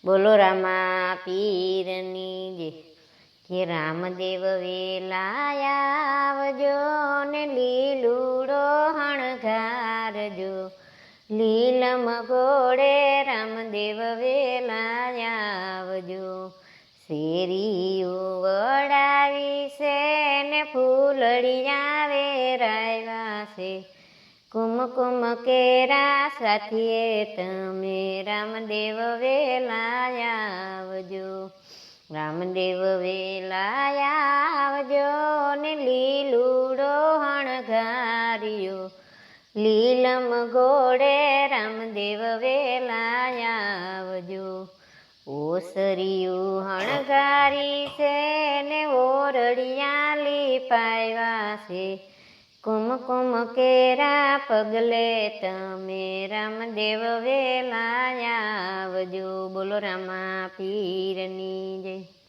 બોલો રામા પીરની જય. કે રામદેવ વેલાયા આવજો ને લીલુડો હણગારજો. લીલમ ઘોડે રામદેવ વેલાયા આવજો. શેરીઓ વડાવી છે ને ફૂલડિયા વેરાવ્યા છે. કુમકુમ કેરા સાથીએ તમે રામદેવ વેલાયા આવજો. રામદેવ વેલાયા આવજો ને લીલુડો હણગાર્યો. લીલમ ઘોડે રામદેવ વેલાયા આવજો. ઓસરિયું હણગારી છે ને ઓરડિયા લીપાવ્યા છે. કુમકુમ કેરા પગલે તમે રામદેવ વેલાયા આવજો. બોલો રામા પીરની જય.